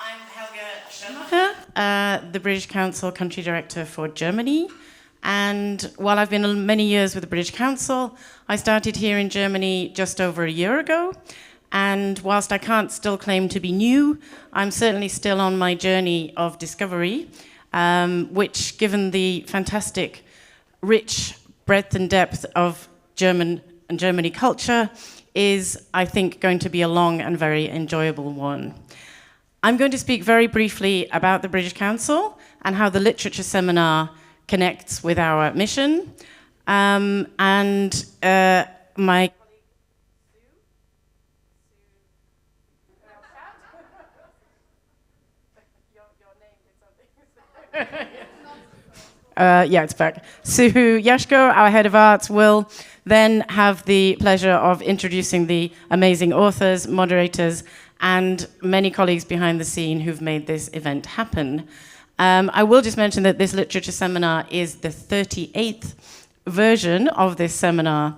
I'm Helga Schumacher, the British Council Country Director for Germany. And while I've been many years with the British Council, I started here in Germany just over a year ago. And whilst I can't still claim to be new, I'm certainly still on my journey of discovery, which, given the fantastic, rich breadth and depth of Germany culture, is, I think, going to be a long and very enjoyable one. I'm going to speak very briefly about the British Council and how the literature seminar connects with our mission. My yeah, it's back. Sue Yashko, our head of arts, will then have the pleasure of introducing the amazing authors, moderators, and many colleagues behind the scene who've made this event happen. I will just mention that this literature seminar is the 38th version of this seminar,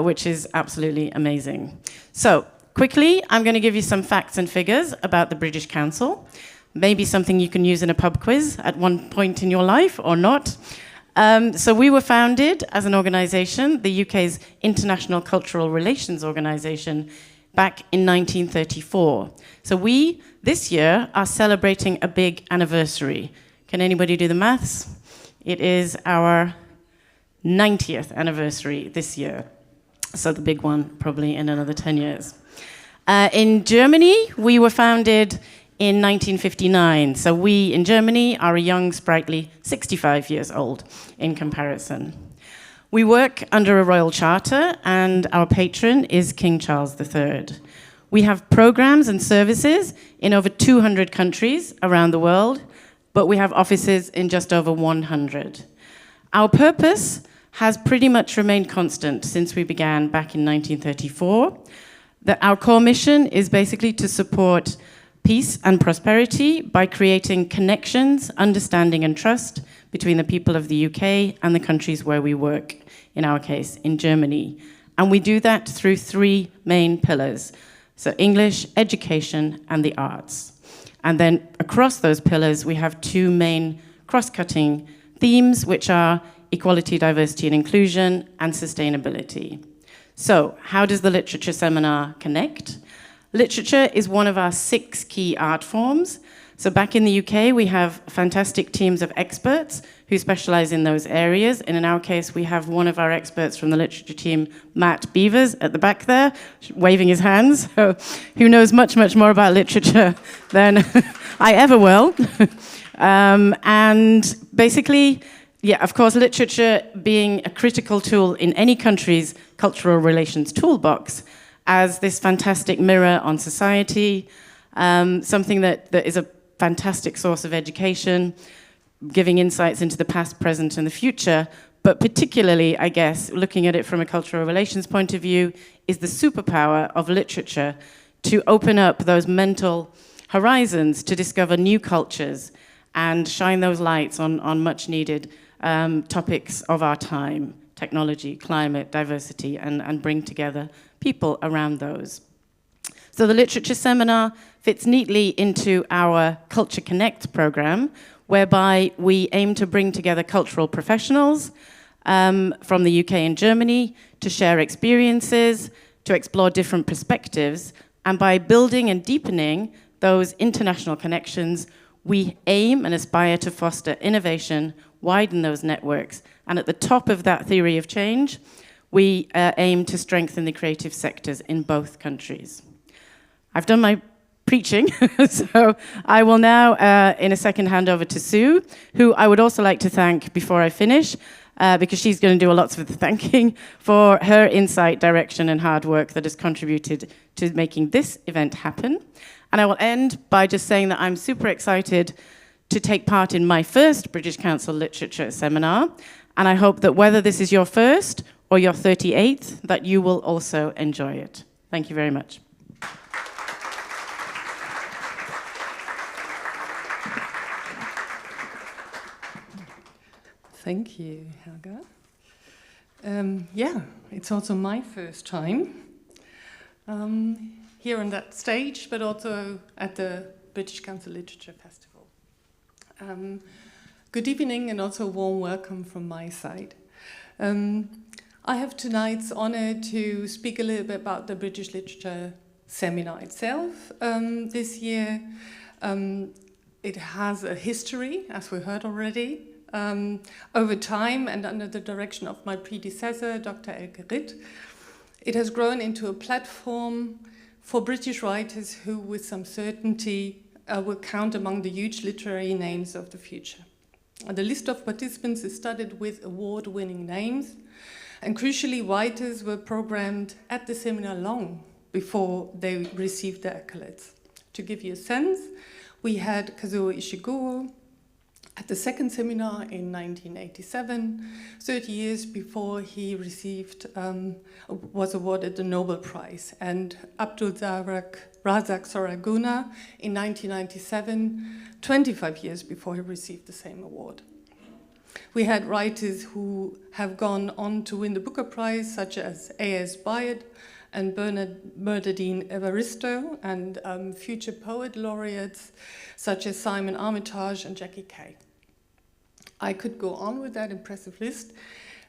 which is absolutely amazing. So, quickly, I'm going to give you some facts and figures about the British Council. Maybe something you can use in a pub quiz at one point in your life, or not. So we were founded as an organisation, the UK's International Cultural Relations Organisation, back in 1934. So we, this year, are celebrating a big anniversary. Can anybody do the maths? It is our 90th anniversary this year. So the big one, probably in another 10 years. In Germany, we were founded in 1959. So we, in Germany, are a young, sprightly 65 years old in comparison. We work under a royal charter, and our patron is King Charles III. We have programs and services in over 200 countries around the world, but we have offices in just over 100. Our purpose has pretty much remained constant since we began back in 1934. Our core mission is basically to support peace and prosperity by creating connections, understanding, and trust between the people of the UK and the countries where we work, in our case, in Germany. And we do that through three main pillars. So English, education, and the arts. And then across those pillars, we have two main cross-cutting themes, which are equality, diversity, and inclusion, and sustainability. So how does the literature seminar connect? Literature is one of our 6 key art forms. So back in the UK, we have fantastic teams of experts who specialize in those areas. And in our case, we have one of our experts from the literature team, Matt Beavers, at the back there, waving his hands, who knows much, much more about literature than I ever will. And basically, yeah, of course, literature being a critical tool in any country's cultural relations toolbox, as this fantastic mirror on society, something that is a fantastic source of education, giving insights into the past, present, and the future, but particularly, I guess, looking at it from a cultural relations point of view, is the superpower of literature to open up those mental horizons to discover new cultures and shine those lights on much needed topics of our time, technology, climate, diversity, and bring together people around those. So the literature seminar fits neatly into our Culture Connect program, whereby we aim to bring together cultural professionals from the UK and Germany to share experiences, to explore different perspectives, and by building and deepening those international connections, we aim and aspire to foster innovation, widen those networks, and at the top of that theory of change, we aim to strengthen the creative sectors in both countries. I've done my preaching, so I will now, in a second, hand over to Sue, who I would also like to thank before I finish, because she's going to do a lot of the thanking for her insight, direction, and hard work that has contributed to making this event happen. And I will end by just saying that I'm super excited to take part in my first British Council Literature Seminar, and I hope that whether this is your first or your 38th, that you will also enjoy it. Thank you very much. Thank you, Helga. Yeah, it's also my first time here on that stage, but also at the British Council Literature Festival. Good evening and also a warm welcome from my side. I have tonight's honor to speak a little bit about the British Literature Seminar itself. This year it has a history, as we heard already. Over time and under the direction of my predecessor, Dr. Elke Ritt, it has grown into a platform for British writers who, with some certainty, will count among the huge literary names of the future. The list of participants is studded with award-winning names, and crucially, writers were programmed at the seminar long before they received their accolades. To give you a sense, we had Kazuo Ishiguro at the second seminar in 1987, 30 years before he was awarded the Nobel Prize, and Abdul Razak Soraguna in 1997, 25 years before he received the same award. We had writers who have gone on to win the Booker Prize, such as A.S. Byatt and Bernardine Evaristo, and future poet laureates such as Simon Armitage and Jackie Kay. I could go on with that impressive list,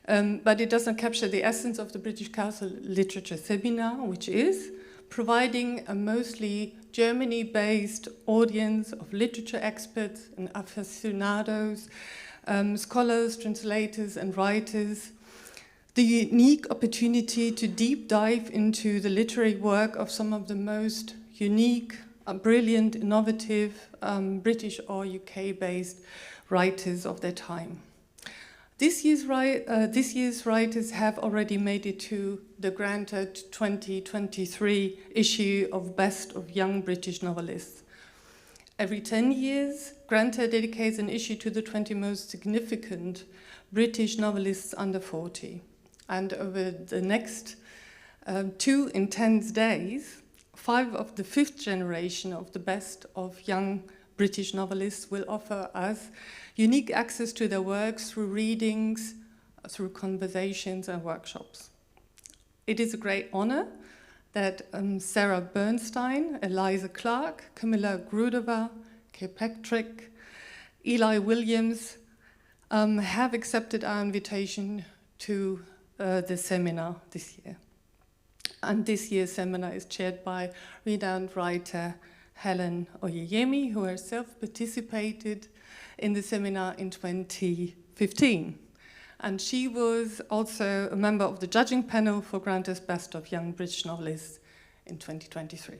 but it doesn't capture the essence of the British Council Literature Seminar, which is providing a mostly Germany-based audience of literature experts and aficionados, scholars, translators, and writers, the unique opportunity to deep dive into the literary work of some of the most unique, brilliant, innovative British or UK-based writers of their time. This year's writers have already made it to the Granta 2023 issue of Best of Young British Novelists. Every 10 years, Granta dedicates an issue to the 20 most significant British novelists under 40. And over the next 2 intense days, 5 of the 5th generation of the best of young British novelists will offer us unique access to their works through readings, through conversations and workshops. It is a great honor that Sarah Bernstein, Eliza Clark, Camilla Grudova, Kay Patrick, Eli Williams have accepted our invitation to the seminar this year. And this year's seminar is chaired by renowned writer Helen Oyeyemi, who herself participated in the seminar in 2015. And she was also a member of the judging panel for Granta's Best of Young British Novelists in 2023.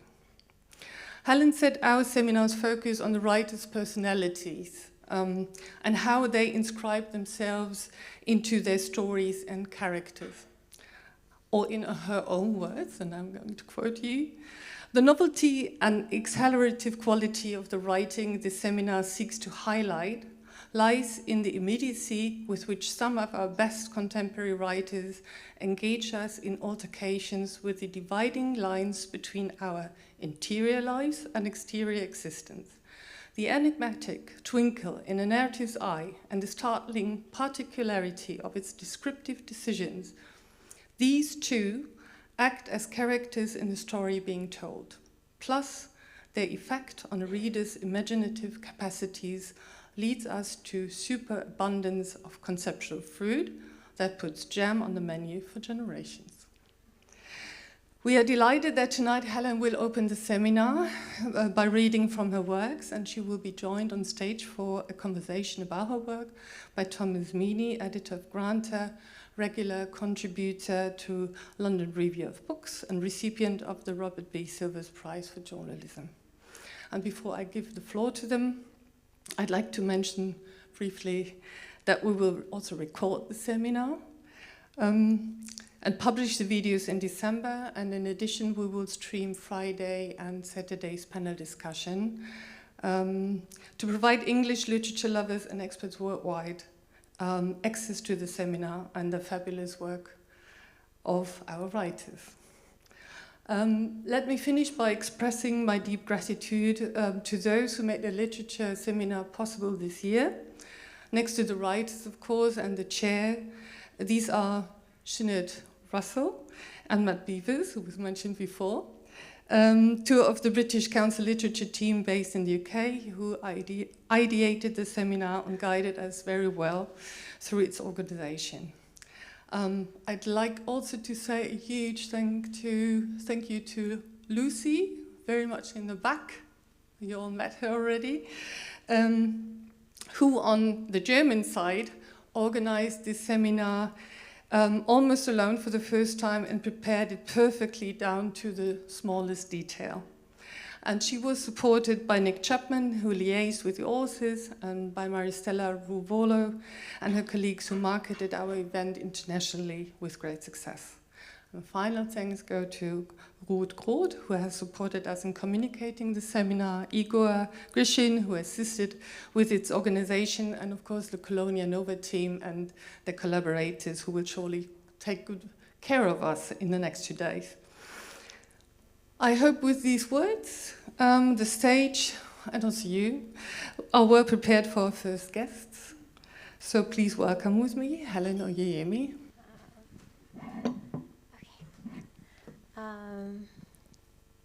Helen said our seminars focus on the writers' personalities and how they inscribe themselves into their stories and characters. Or in her own words, and I'm going to quote you, the novelty and accelerative quality of the writing this seminar seeks to highlight lies in the immediacy with which some of our best contemporary writers engage us in altercations with the dividing lines between our interior lives and exterior existence. The enigmatic twinkle in a narrative's eye and the startling particularity of its descriptive decisions, these two act as characters in the story being told. Plus, their effect on a reader's imaginative capacities leads us to superabundance of conceptual fruit that puts jam on the menu for generations. We are delighted that tonight Helen will open the seminar by reading from her works, and she will be joined on stage for a conversation about her work by Thomas Meany, editor of Granta, regular contributor to London Review of Books and recipient of the Robert B. Silvers Prize for Journalism. And before I give the floor to them, I'd like to mention briefly that we will also record the seminar and publish the videos in December, and in addition we will stream Friday and Saturday's panel discussion to provide English literature lovers and experts worldwide access to the seminar and the fabulous work of our writers. Let me finish by expressing my deep gratitude to those who made the literature seminar possible this year. Next to the writers, of course, and the chair, these are Sinead Russell and Matt Beavers, who was mentioned before, two of the British Council Literature team based in the UK who ideated the seminar and guided us very well through its organization. I'd like also to say a huge thank you to Lucy, very much in the back. You all met her already, who on the German side organized this seminar almost alone for the first time and prepared it perfectly down to the smallest detail. And she was supported by Nick Chapman, who liaised with the authors, and by Maristella Ruvolo and her colleagues who marketed our event internationally with great success. And final thanks go to Ruth Groth, who has supported us in communicating the seminar, Igor Grishin, who assisted with its organization, and of course the Colonia Nova team and the collaborators who will surely take good care of us in the next 2 days. I hope with these words, the stage, and also you, are well prepared for our first guests. So please welcome with me Helen Oyeyemi.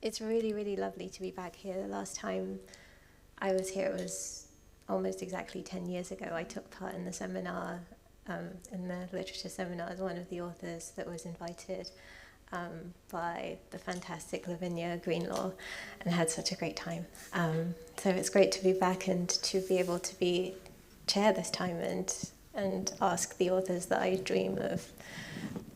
It's really, really lovely to be back here. The last time I was here, it was almost exactly 10 years ago. I took part in the seminar, in the literature seminar, as one of the authors that was invited by the fantastic Lavinia Greenlaw, and had such a great time. So it's great to be back and to be able to be chair this time and ask the authors that I dream of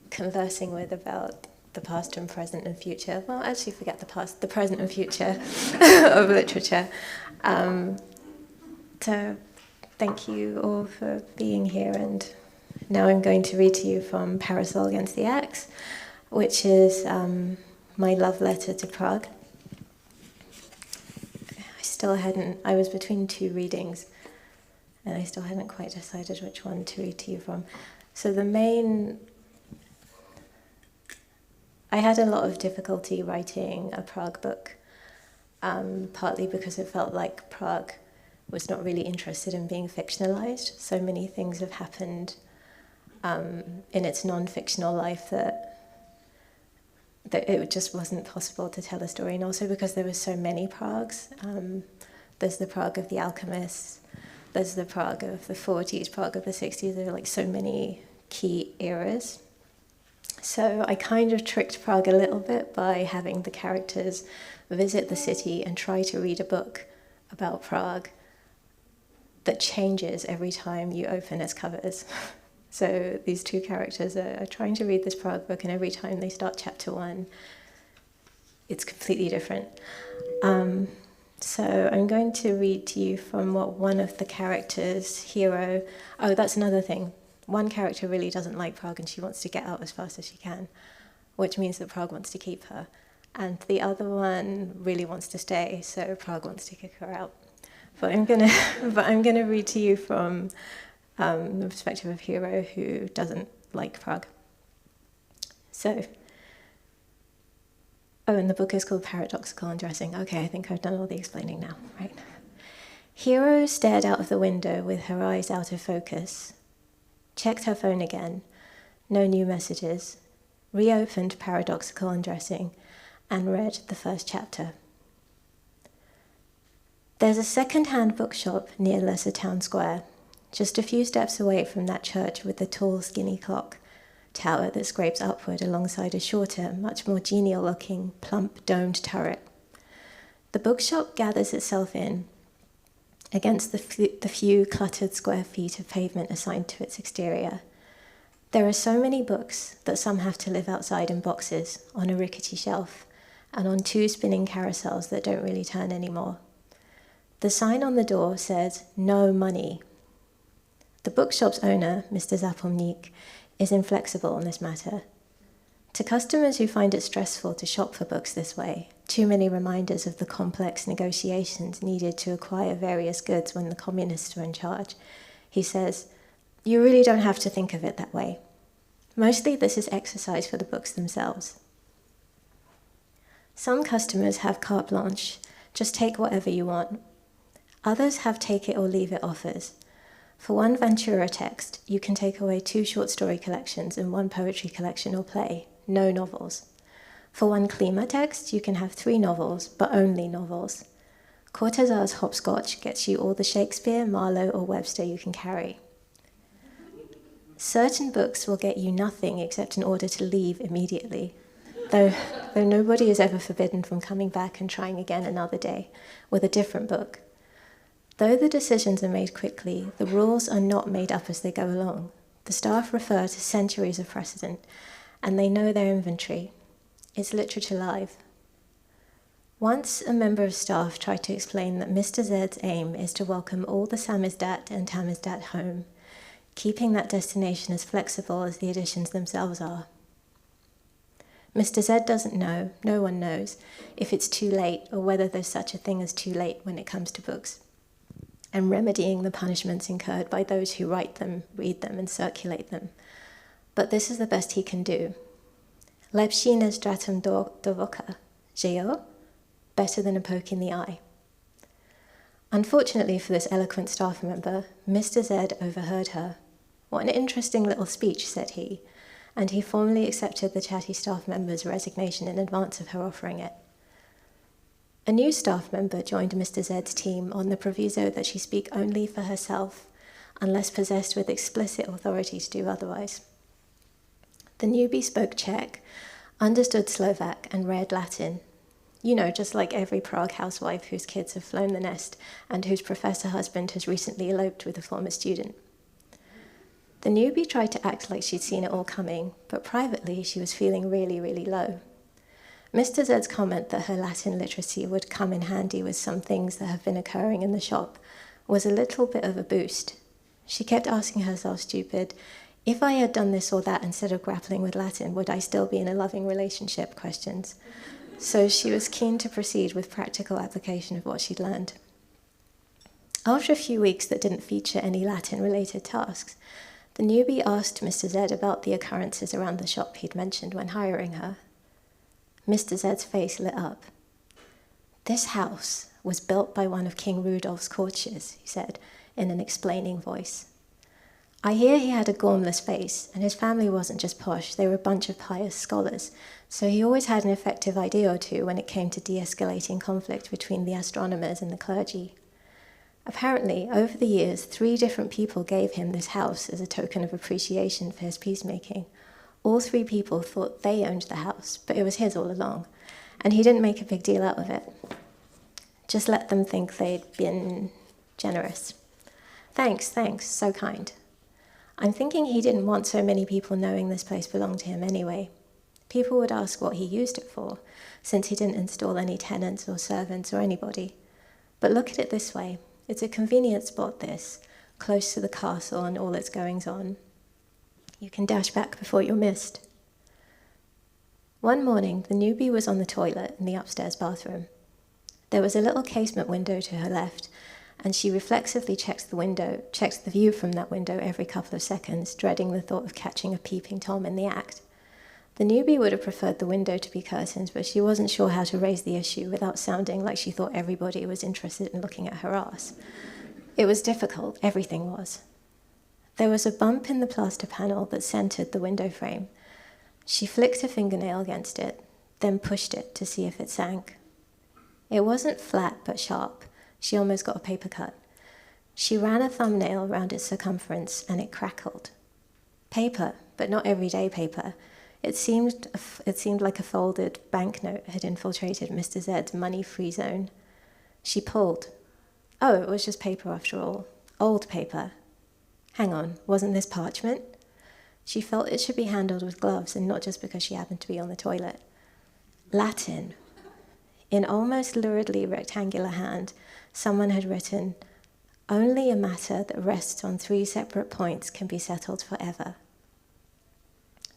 conversing with about the past and present and future. Well, actually forget the past, the present and future of literature. So thank you all for being here, and now I'm going to read to you from Parasol Against the Axe, which is my love letter to Prague. I was between 2 readings, and I still hadn't quite decided which one to read to you from. So I had a lot of difficulty writing a Prague book, partly because it felt like Prague was not really interested in being fictionalized. So many things have happened in its non-fictional life that it just wasn't possible to tell a story. And also because there were so many Pragues. There's the Prague of the alchemists, there's the Prague of the 40s, Prague of the 60s. There are like so many key eras. So I kind of tricked Prague a little bit by having the characters visit the city and try to read a book about Prague that changes every time you open its covers. So these 2 characters are trying to read this Prague book, and every time they start chapter 1, it's completely different. So I'm going to read to you from what one of the characters, Hero... Oh, that's another thing. One character really doesn't like Prague and she wants to get out as fast as she can, which means that Prague wants to keep her. And the other one really wants to stay, so Prague wants to kick her out. But I'm gonna read to you from the perspective of Hero, who doesn't like Prague. So, and the book is called Paradoxical Undressing. Okay, I think I've done all the explaining now, right? Hero stared out of the window with her eyes out of focus. Checked her phone again, no new messages, reopened Paradoxical Undressing, and read the first chapter. There's a second-hand bookshop near Lesser Town Square, just a few steps away from that church with the tall, skinny clock tower that scrapes upward alongside a shorter, much more genial-looking, plump, domed turret. The bookshop gathers itself in, against the few cluttered square feet of pavement assigned to its exterior. There are so many books that some have to live outside in boxes, on a rickety shelf, and on 2 spinning carousels that don't really turn anymore. The sign on the door says, "No money." The bookshop's owner, Mr. Zapomnik, is inflexible on this matter. To customers who find it stressful to shop for books this way, too many reminders of the complex negotiations needed to acquire various goods when the communists were in charge, he says, "You really don't have to think of it that way. Mostly this is exercise for the books themselves." Some customers have carte blanche, just take whatever you want. Others have take it or leave it offers. For one Ventura text, you can take away 2 short story collections and 1 poetry collection or play, no novels. For one Klima text, you can have 3 novels, but only novels. Cortazar's hopscotch gets you all the Shakespeare, Marlowe, or Webster you can carry. Certain books will get you nothing except an order to leave immediately, though nobody is ever forbidden from coming back and trying again another day with a different book. Though the decisions are made quickly, the rules are not made up as they go along. The staff refer to centuries of precedent, and they know their inventory. It's literature live. Once a member of staff tried to explain that Mr. Z's aim is to welcome all the Samizdat and Tamizdat home, keeping that destination as flexible as the editions themselves are. Mr. Z doesn't know, no one knows, if it's too late or whether there's such a thing as too late when it comes to books, and remedying the punishments incurred by those who write them, read them, and circulate them. But this is the best he can do. Lepšine stratum do voka, žejo? Better than a poke in the eye. Unfortunately for this eloquent staff member, Mr. Z overheard her. "What an interesting little speech," said he, and he formally accepted the chatty staff member's resignation in advance of her offering it. A new staff member joined Mr. Z's team on the proviso that she speak only for herself, unless possessed with explicit authority to do otherwise. The newbie spoke Czech, understood Slovak, and read Latin. You know, just like every Prague housewife whose kids have flown the nest and whose professor husband has recently eloped with a former student. The newbie tried to act like she'd seen it all coming, but privately she was feeling really, really low. Mr. Z's comment that her Latin literacy would come in handy with some things that have been occurring in the shop was a little bit of a boost. She kept asking herself stupid, if I had done this or that instead of grappling with Latin, would I still be in a loving relationship? Questions. So she was keen to proceed with practical application of what she'd learned. After a few weeks that didn't feature any Latin-related tasks, the newbie asked Mr. Z about the occurrences around the shop he'd mentioned when hiring her. Mr. Z's face lit up. "This house was built by one of King Rudolph's courtiers," he said, in an explaining voice. "I hear he had a gormless face, and his family wasn't just posh, they were a bunch of pious scholars, so he always had an effective idea or two when it came to de-escalating conflict between the astronomers and the clergy. Apparently, over the years, 3 different people gave him this house as a token of appreciation for his peacemaking. All 3 people thought they owned the house, but it was his all along, and he didn't make a big deal out of it. Just let them think they'd been generous. Thanks, so kind. I'm thinking he didn't want so many people knowing this place belonged to him anyway. People would ask what he used it for, since he didn't install any tenants or servants or anybody. But look at it this way. It's a convenient spot, this, close to the castle and all its goings-on. You can dash back before you're missed." One morning, the newbie was on the toilet in the upstairs bathroom. There was a little casement window to her left, and she reflexively checks the view from that window every couple of seconds, dreading the thought of catching a peeping Tom in the act. The newbie would have preferred the window to be curtained, but she wasn't sure how to raise the issue without sounding like she thought everybody was interested in looking at her ass. It was difficult, everything was. There was a bump in the plaster panel that centered the window frame. She flicked a fingernail against it, then pushed it to see if it sank. It wasn't flat, but sharp. She almost got a paper cut. She ran a thumbnail around its circumference, and it crackled. Paper, but not everyday paper. It seemed like a folded banknote had infiltrated Mr. Z's money-free zone. She pulled. Oh, it was just paper after all. Old paper. Hang on, wasn't this parchment? She felt it should be handled with gloves and not just because she happened to be on the toilet. Latin. In almost luridly rectangular hand, someone had written, "Only a matter that rests on 3 separate points can be settled forever."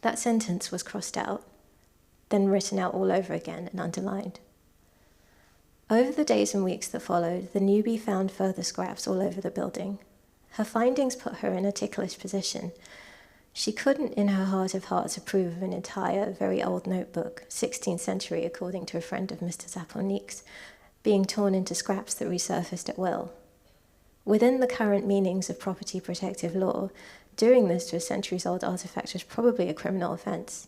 That sentence was crossed out, then written out all over again and underlined. Over the days and weeks that followed, the newbie found further scraps all over the building. Her findings put her in a ticklish position. She couldn't, in her heart of hearts, approve of an entire, very old notebook, 16th century according to a friend of Mr. Zapornik's, being torn into scraps that resurfaced at will. Within the current meanings of property protective law, doing this to a centuries-old artifact was probably a criminal offence.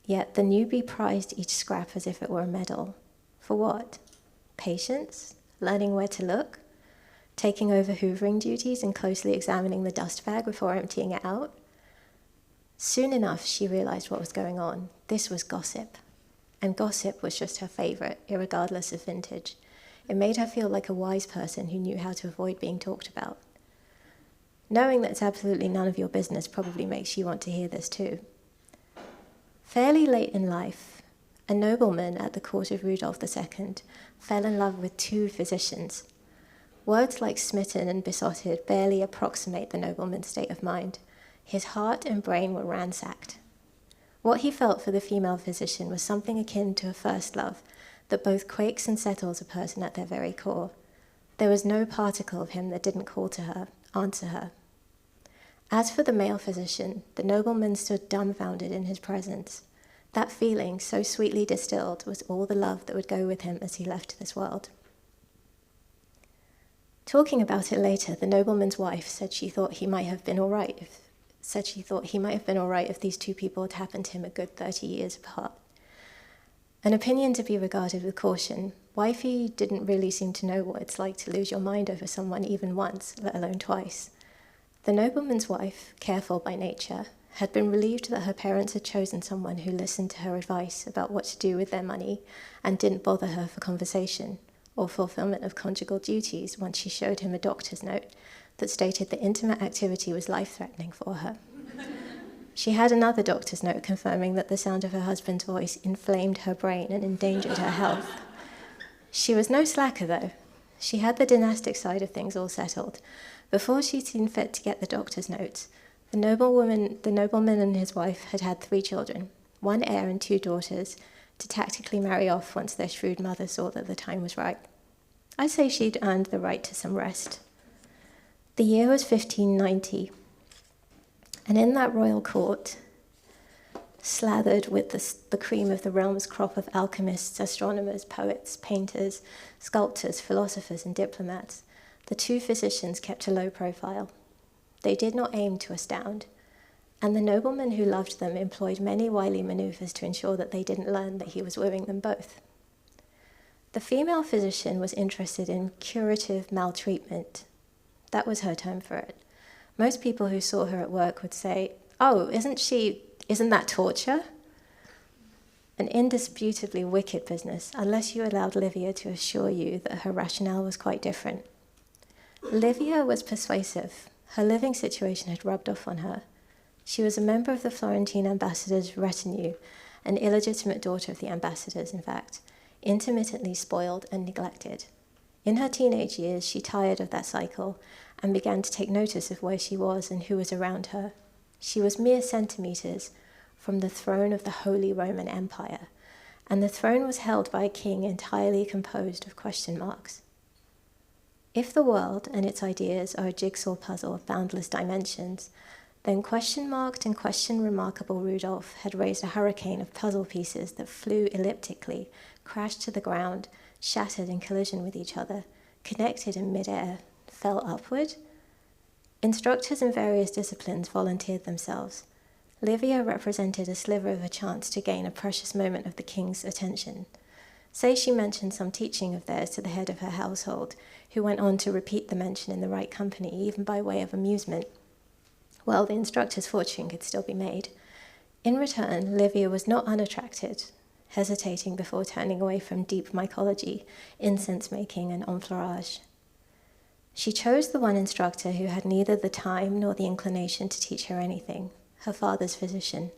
Yet the newbie prized each scrap as if it were a medal. For what? Patience? Learning where to look? Taking over hoovering duties and closely examining the dust bag before emptying it out? Soon enough, she realized what was going on. This was gossip. And gossip was just her favorite, irregardless of vintage. It made her feel like a wise person who knew how to avoid being talked about. Knowing that it's absolutely none of your business probably makes you want to hear this too. Fairly late in life, a nobleman at the court of Rudolph II fell in love with 2 physicians. Words like smitten and besotted barely approximate the nobleman's state of mind. His heart and brain were ransacked. What he felt for the female physician was something akin to a first love that both quakes and settles a person at their very core. There was no particle of him that didn't call to her, answer her. As for the male physician, the nobleman stood dumbfounded in his presence. That feeling, so sweetly distilled, was all the love that would go with him as he left this world. Talking about it later, the nobleman's wife said she thought he might have been all right if these 2 people had happened to him a good 30 years apart. An opinion to be regarded with caution. Wifey didn't really seem to know what it's like to lose your mind over someone even once, let alone twice. The nobleman's wife, careful by nature, had been relieved that her parents had chosen someone who listened to her advice about what to do with their money and didn't bother her for conversation or fulfillment of conjugal duties once she showed him a doctor's note that stated that intimate activity was life-threatening for her. She had another doctor's note confirming that the sound of her husband's voice inflamed her brain and endangered her health. She was no slacker, though. She had the dynastic side of things all settled. Before she'd seen fit to get the doctor's notes, the nobleman and his wife had had 3 children, 1 heir and 2 daughters, to tactically marry off once their shrewd mother saw that the time was right. I'd say she'd earned the right to some rest. The year was 1590, and in that royal court, slathered with the cream of the realm's crop of alchemists, astronomers, poets, painters, sculptors, philosophers, and diplomats, the 2 physicians kept a low profile. They did not aim to astound, and the nobleman who loved them employed many wily maneuvers to ensure that they didn't learn that he was wooing them both. The female physician was interested in curative maltreatment. That was her term for it. Most people who saw her at work would say, "Oh, isn't that torture?" An indisputably wicked business, unless you allowed Livia to assure you that her rationale was quite different. Livia was persuasive. Her living situation had rubbed off on her. She was a member of the Florentine ambassador's retinue, an illegitimate daughter of the ambassador's, in fact, intermittently spoiled and neglected. In her teenage years, she tired of that cycle and began to take notice of where she was and who was around her. She was mere centimeters from the throne of the Holy Roman Empire, and the throne was held by a king entirely composed of question marks. If the world and its ideas are a jigsaw puzzle of boundless dimensions, then question-marked and question-remarkable Rudolph had raised a hurricane of puzzle pieces that flew elliptically, crashed to the ground, shattered in collision with each other, connected in mid-air, fell upward. Instructors in various disciplines volunteered themselves. Livia represented a sliver of a chance to gain a precious moment of the king's attention. Say she mentioned some teaching of theirs to the head of her household, who went on to repeat the mention in the right company, even by way of amusement. Well, the instructor's fortune could still be made. In return, Livia was not unattracted, hesitating before turning away from deep mycology, incense-making, and enfleurage. She chose the one instructor who had neither the time nor the inclination to teach her anything, her father's physician.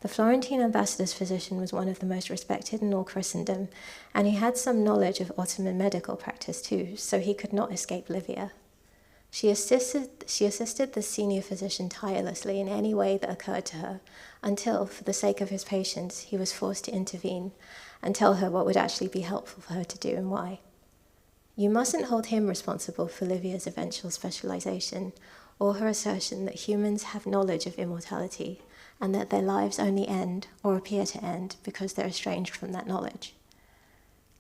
The Florentine ambassador's physician was one of the most respected in all Christendom, and he had some knowledge of Ottoman medical practice too, so he could not escape Livia. She assisted the senior physician tirelessly in any way that occurred to her, until, for the sake of his patients, he was forced to intervene and tell her what would actually be helpful for her to do and why. You mustn't hold him responsible for Livia's eventual specialization, or her assertion that humans have knowledge of immortality, and that their lives only end, or appear to end, because they're estranged from that knowledge.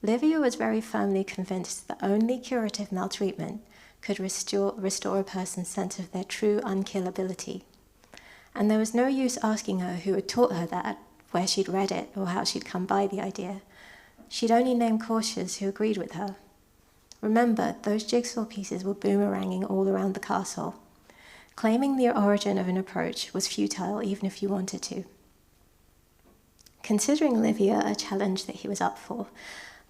Livia was very firmly convinced that only curative maltreatment could restore a person's sense of their true unkillability. And there was no use asking her who had taught her that, where she'd read it, or how she'd come by the idea. She'd only name courtiers who agreed with her. Remember, those jigsaw pieces were boomeranging all around the castle. Claiming the origin of an approach was futile, even if you wanted to. Considering Livia a challenge that he was up for,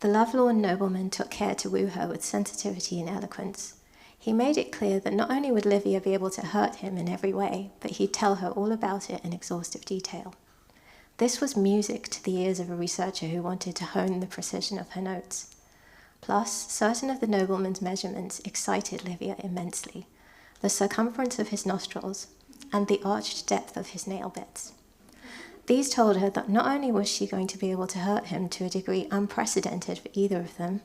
the lovelorn nobleman took care to woo her with sensitivity and eloquence. He made it clear that not only would Livia be able to hurt him in every way, but he'd tell her all about it in exhaustive detail. This was music to the ears of a researcher who wanted to hone the precision of her notes. Plus, certain of the nobleman's measurements excited Livia immensely: the circumference of his nostrils and the arched depth of his nail beds. These told her that not only was she going to be able to hurt him to a degree unprecedented for either of them,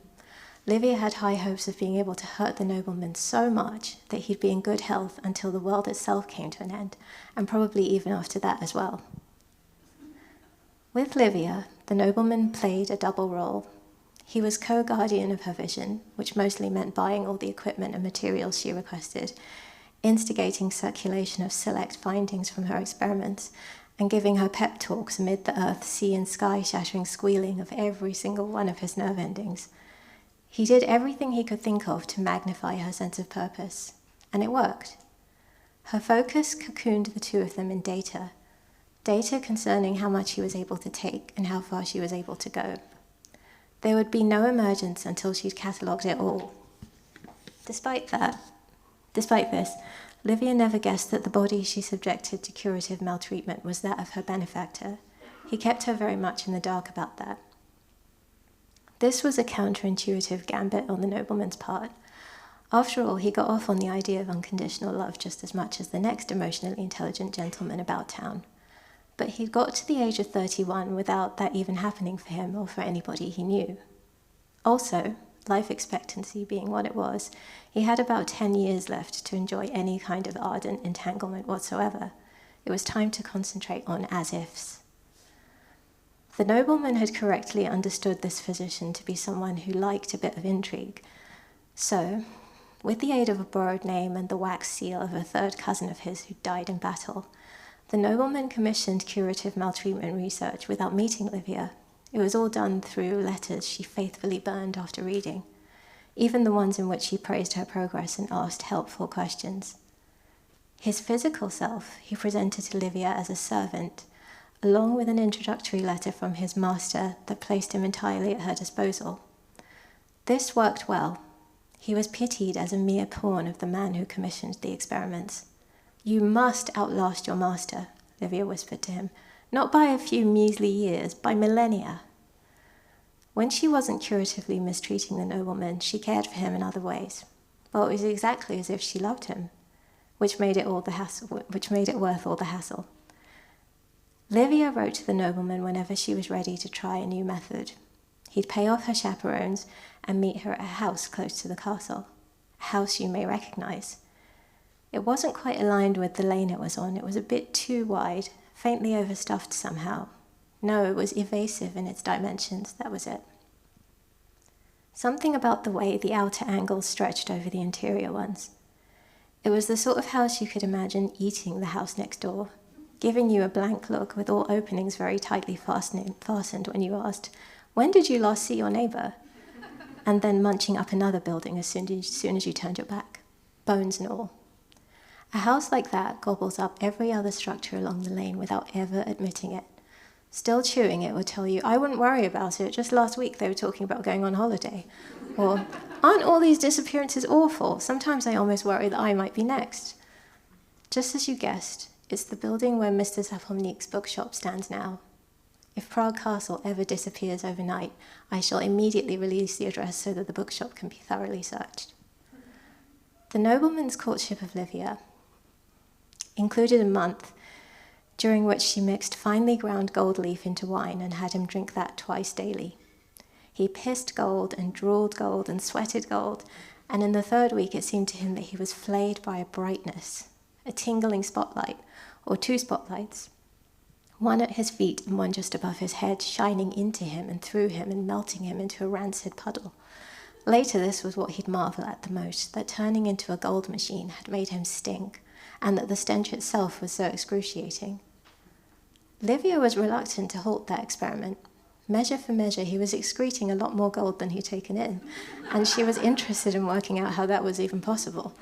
Livia had high hopes of being able to hurt the nobleman so much that he'd be in good health until the world itself came to an end, and probably even after that as well. With Livia, the nobleman played a double role. He was co-guardian of her vision, which mostly meant buying all the equipment and materials she requested, instigating circulation of select findings from her experiments, and giving her pep talks amid the earth, sea, and sky-shattering squealing of every single one of his nerve endings. He did everything he could think of to magnify her sense of purpose, and it worked. Her focus cocooned the two of them in data concerning how much he was able to take and how far she was able to go. There would be no emergence until she'd catalogued it all. Despite this, Livia never guessed that the body she subjected to curative maltreatment was that of her benefactor. He kept her very much in the dark about that. This was a counterintuitive gambit on the nobleman's part. After all, he got off on the idea of unconditional love just as much as the next emotionally intelligent gentleman about town. But he'd got to the age of 31 without that even happening for him or for anybody he knew. Also, life expectancy being what it was, he had about 10 years left to enjoy any kind of ardent entanglement whatsoever. It was time to concentrate on as-ifs. The nobleman had correctly understood this physician to be someone who liked a bit of intrigue. So, with the aid of a borrowed name and the wax seal of a third cousin of his who died in battle, the nobleman commissioned curative maltreatment research without meeting Livia. It was all done through letters she faithfully burned after reading, even the ones in which she praised her progress and asked helpful questions. His physical self he presented to Livia as a servant, along with an introductory letter from his master that placed him entirely at her disposal. This worked well. He was pitied as a mere pawn of the man who commissioned the experiments. "You must outlast your master," Livia whispered to him, "not by a few measly years, by millennia." When she wasn't curatively mistreating the nobleman, she cared for him in other ways. Well, it was exactly as if she loved him, which made it worth all the hassle. Livia wrote to the nobleman whenever she was ready to try a new method. He'd pay off her chaperones and meet her at a house close to the castle, a house you may recognize. It wasn't quite aligned with the lane it was on. It was a bit too wide, faintly overstuffed somehow. No, it was evasive in its dimensions, that was it. Something about the way the outer angles stretched over the interior ones. It was the sort of house you could imagine eating the house next door, giving you a blank look with all openings very tightly fastened when you asked, "When did you last see your neighbour?" And then munching up another building as soon as you turned your back, bones and all. A house like that gobbles up every other structure along the lane without ever admitting it. Still chewing it would tell you, "I wouldn't worry about it, just last week they were talking about going on holiday." Or, "Aren't all these disappearances awful? Sometimes I almost worry that I might be next." Just as you guessed, it's the building where Mr. Zapomnik's bookshop stands now. If Prague Castle ever disappears overnight, I shall immediately release the address so that the bookshop can be thoroughly searched. The nobleman's courtship of Livia included a month during which she mixed finely ground gold leaf into wine and had him drink that twice daily. He pissed gold and drooled gold and sweated gold, and in the third week it seemed to him that he was flayed by a brightness, a tingling spotlight, or two spotlights, one at his feet and one just above his head, shining into him and through him and melting him into a rancid puddle. Later, this was what he'd marvel at the most, that turning into a gold machine had made him stink, and that the stench itself was so excruciating. Livia was reluctant to halt that experiment. Measure for measure, he was excreting a lot more gold than he'd taken in, and she was interested in working out how that was even possible.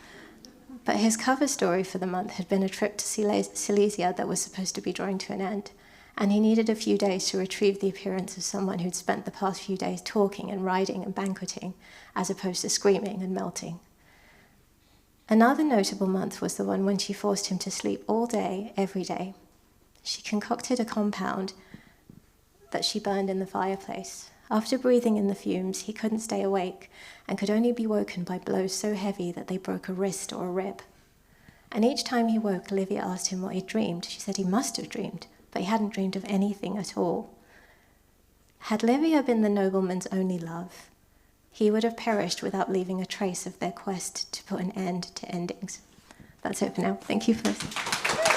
But his cover story for the month had been a trip to Silesia that was supposed to be drawing to an end, and he needed a few days to retrieve the appearance of someone who'd spent the past few days talking and riding and banqueting, as opposed to screaming and melting. Another notable month was the one when she forced him to sleep all day, every day. She concocted a compound that she burned in the fireplace. After breathing in the fumes, he couldn't stay awake and could only be woken by blows so heavy that they broke a wrist or a rib. And each time he woke, Olivia asked him what he'd dreamed. She said he must have dreamed, but he hadn't dreamed of anything at all. Had Livia been the nobleman's only love, he would have perished without leaving a trace of their quest to put an end to endings. That's it for now. Thank you for listening.